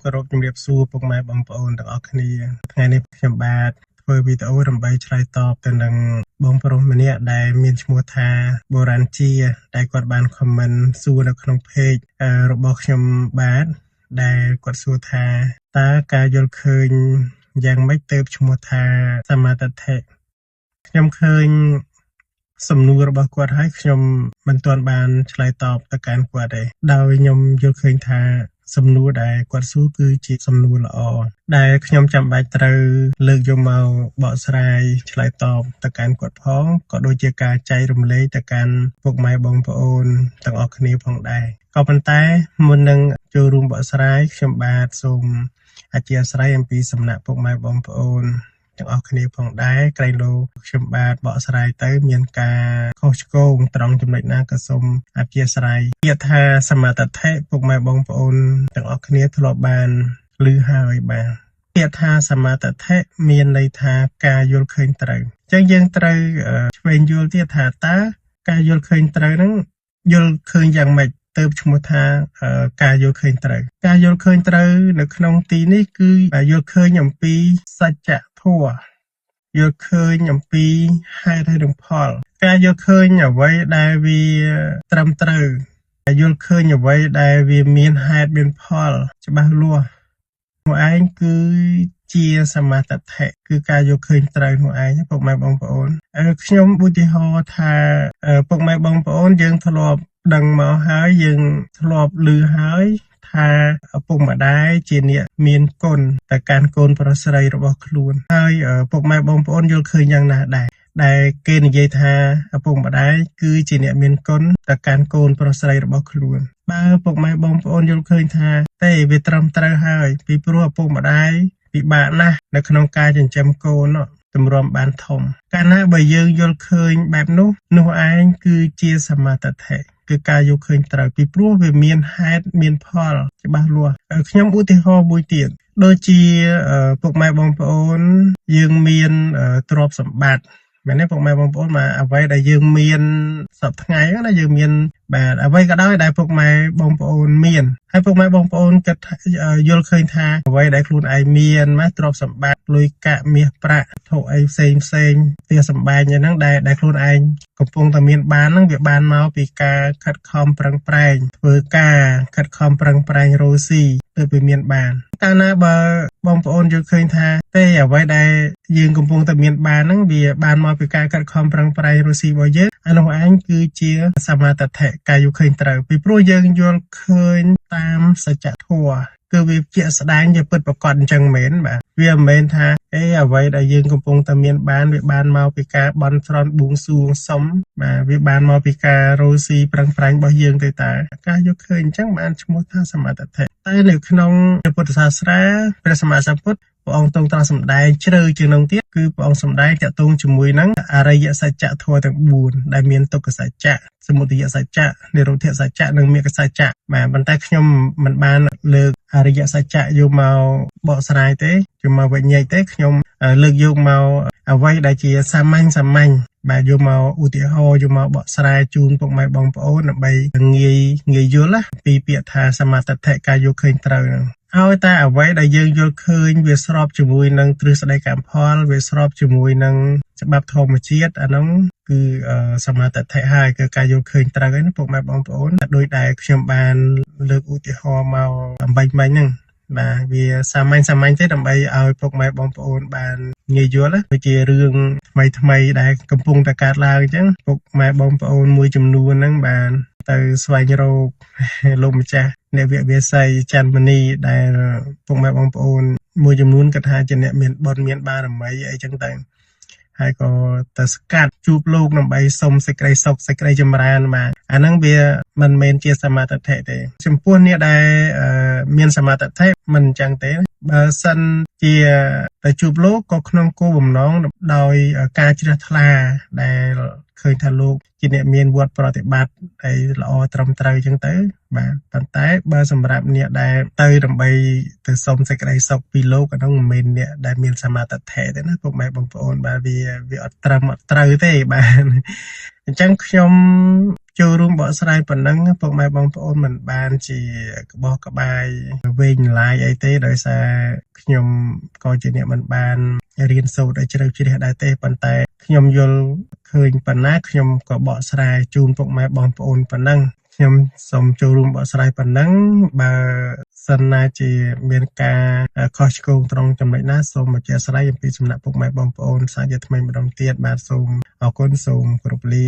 គោរពជំរាបសួរពុកម៉ែបងប្អូនទាំងអស់គ្នាថ្ងៃនេះខ្ញុំបាទធ្វើវីដេអូដើម្បីឆ្លើយតបទៅនឹងបងប្រុសម្នាក់ដែលមានឈ្មោះថាបូរ៉ាន់ជាដែលគាត់បានខមមិនសួរនៅក្នុងเพจរបស់ខ្ញុំបាទដែលគាត់សួរថាតើការយល់ឃើញយ៉ាងម៉េចទៅឈ្មោះថាសមាទិដ្ឋិខ្ញុំឃើញសំណួររបស់គាត់ហើយខ្ញុំមិនទាន់បានឆ្លើយតបទៅកាន់គាត់ទេដោយខ្ញុំយល់ឃើញថាសំណួរដែលគាត់សួរគឺជាសំណួរល្អដែលខ្ញុំចាំបាច់ត្រូវលើកយកមកបកស្រាយឆ្លើយតបទៅកាន់គាត់ផងក៏ដូចជាការចែករំលែកទៅកាន់ពុកម៉ែបងប្អូនទាំងអស់គ្នាផងដែរក៏ប៉ុន្តែមុននឹងចូលរួមបកស្រាយខ្ញុំបាទសូមអធិស្ឋានអំពីសំណាក់ពុកម៉ែបងប្អូនទាំងអស់គ្នាផងដែរក្រែងលោខ្ញុំបាទបកស្រាយទៅមានការខុសឆ្គងត្រង់ចំណុចណាក៏សូមអធិស្ឋានពាក្យថាសមាទិដ្ឋិពុកម៉ែបងប្អូនទាំងអស់គ្នាធ្លាប់បានឮហើយបាទពាក្យថាសមាទិដ្ឋិមានន័យថាការយល់ឃើញត្រូវអញ្ចឹងយើងត្រូវឆ្វេងយល់ទៀតថាតើការយល់ឃើញត្រូវហ្នឹងយល់ឃើញយ៉ាងម៉េចទៅឈ្មោះថាការយល់ឃើញត្រូវការយល់ឃើញត្រូវនៅក្នុងទីនេះគឺយល់ឃើញអំពីសច្ចធម៌យល់ឃើញអំពីហេតុហើយនិងផលការយល់ឃើញអ្វីដែលវាត្រឹមត្រូវយល់ឃើញអ្វីដែលវាមានហេតុមានផលច្បាស់លាស់នោះឯងគឺជាសមាទិដ្ឋិគឺការយល់ឃើញត្រូវនោះឯងពុកម៉ែបងប្អូនខ្ញុំឧទាហរណ៍ថាពុកម៉ែបងប្អូនយើងធ្លាប់ដឹងមកហើយយើងធ្លាប់ឮហើយថាឪពុកម្ដាយជាអ្នកមានគុណទៅកាន់កូនប្រុសស្រីរបស់ខ្លួនហើយពុកម៉ែបងប្អូនយល់ឃើញយ៉ាងណាដែរដែលគេនិយាយថាឪពុកម្ដាយគឺជាអ្នកមានគុណទៅកាន់កូនប្រុសស្រីរបស់ខ្លួនបើពុកម៉ែបងប្អូនយល់ឃើញថាទេវាត្រឹមត្រូវហើយពីព្រោះឪពុកម្ដាយពិបាកណាស់នៅក្នុងការចិញ្ចឹមកូនទម្រាំបានធំកាលណាបើយើងយល់ឃើញបែបនោះឯងគឺជាសមាទិដ្ឋិគឺការយល់ឃើញត្រូវពីព្រោះវាមានហេតុមានផលច្បាស់លាស់ខ្ញុំឧទាហរណ៍មួយទៀតដូចជាពុកម៉ែបងប្អូនយើងមានទ្រព្យសម្បត្តិមែនទេពុកម៉ែបងប្អូនមកអ្វីដែលយើងមានសពថ្ងៃណាយើងមានបាទអ្វីក៏ដោយដែលពុកម៉ែបងប្អូនមានហើយពុកម៉ែបងប្អូនគិតយល់ឃើញថាអ្វីដែលខ្លួនឯងមានមកទ្រព្យសម្បត្តិលុយកាក់មាសប្រាក់ធុអីផ្សេងផ្ទះសម្បែងហ្នឹងដែលខ្លួនឯងកំពុងតែមានបានហ្នឹងវាបានមកពីការខិតខំប្រឹងប្រែងធ្វើការខិតខំប្រឹងប្រែងរកស៊ីទើបវាមានបានកាលណាបើបងប្អូនយល់ឃើញថាទេអ្វីដែលយើងកំពុងតែមានបានហ្នឹងវាបានមកពីការខិតខំប្រឹងប្រែងរកស៊ីរបស់យើងអានោះឯងគឺជាសមាទិដ្ឋិការយល់ឃើញត្រូវពីព្រោះយើងយល់ឃើញតាមសច្ចធម៌គឺវាជាក់ស្ដែងជាពិតប្រាកដអញ្ចឹងមែនបាទវាមិនមែនថាអ្វីដែលយើងកំពុងតែមានបានវាបានមកពីការបន់ស្រន់បួងសួងសុំបាទវាបានមកពីការរស់ស៊ីប្រឹងប្រែងរបស់យើងទេតាការយល់ឃើញអញ្ចឹងបានឈ្មោះថាសមាទិដ្ឋិតែនៅក្នុងពុទ្ធសាសនាព្រះសម្មាសម្ពុទ្ធព្រះអង្គទ្រង់ត្រាស់សម្ដែងជ្រៅជាងនោះទៀតគឺព្រះអង្គសម្ដែងតាក់ទងជាមួយនឹងអរិយសច្ចធម៌ទាំង4ដែលមានទុក្ខសច្ចៈសមុទយសច្ចៈនិរោធសច្ចៈនិងមគ្គសច្ចៈបាទប៉ុន្តែខ្ញុំមិនបានលើកអរិយសច្ចៈយកមកបកស្រាយទេយកមកវិញ្ញាយទេខ្ញុំលើកយកមកអ្វីដែលជាសាមញ្ញបាទយកមកឧទាហរណ៍យកមកបកស្រាយជូនពុកម៉ែបងប្អូនដើម្បីងាយយល់ពីពាក្យថាសមាទិដ្ឋិការយល់ឃើញត្រូវហ្នឹងហើយតែអ្វីដែលយើងយល់ឃើញវាស្របជាមួយនឹងទ្រឹស្ដីកម្មផលវាស្របជាមួយនឹងច្បាប់ធម្មជាតិអាហ្នឹងគឺសមាទិដ្ឋិហើយគឺការយល់ឃើញត្រូវហើយណាពុកម៉ែបងប្អូនដោយដែលខ្ញុំបានលើកឧទាហរណ៍មកអំបញ្ញមិញហ្នឹងបាទវាសាមញ្ញទេដើម្បីឲ្យពុកម៉ែបងប្អូនបានងាយយល់ដូចជារឿងថ្មីដែលកំពុងតែកើតឡើងអញ្ចឹងពុកម៉ែបងប្អូនមួយចំនួនហ្នឹងបានទៅស្វែងរកលោកម្ចាស់អ្នកវិវាស័យច័ន្ទមនីដែលពុកម៉ែបងប្អូនមួយចំនួនគាត់ថាជាអ្នកមានបុណ្យមានបារមីអីចឹងទៅហើយក៏ទៅស្កាត់ជួបលោកដើម្បីសុំសេចក្តីសុខសេចក្តីចម្រើនមកអាហ្នឹងវាមិនមែនជាសមាទិដ្ឋិទេចំពោះអ្នកដែលមានសមាទិដ្ឋិមិនអញ្ចឹងទេបើសិនជាទៅជួបលោកក៏ក្នុងគោលបំណងដោយការជ្រះថ្លាដែលឃើញថាលោកជាអ្នកមានវត្តប្រតិបត្តិហើយល្អត្រឹមត្រូវអញ្ចឹងទៅបាទប៉ុន្តែបើសម្រាប់អ្នកដែលទៅដើម្បីទៅសុំសេចក្តីសុខពីលោកអានោះមិនមែនអ្នកដែលមានសមាទិដ្ឋិទេណាពុកម៉ែបងប្អូនបាទវាអត់ត្រឹមអត់ត្រូវទេបាទអញ្ចឹងខ្ញុំ ចូលរួមបកស្រាយប៉ុណ្ណឹងពុកម៉ែបងប្អូនមិនបានជាក្បោះក្បាយវែងឡាយអីទេដោយសារខ្ញុំក៏ជាអ្នកមិនបានរៀនសូត្រឲ្យជ្រៅជ្រះដែរទេប៉ុន្តែខ្ញុំយល់ឃើញប៉ុណ្ណាខ្ញុំក៏បកស្រាយជូនពុកម៉ែបងប្អូនប៉ុណ្ណឹងខ្ញុំសូមចូលរួមបកស្រាយប៉ុណ្ណឹងបើសិនណាជាមានការខុសឆ្គងត្រង់ចំណុចណាសូមអធិស្ឋានអំពីសំណាក់ពុកម៉ែបងប្អូនសាជាថ្មីម្ដងទៀតបាទសូមអរគុណសូមគោរពលា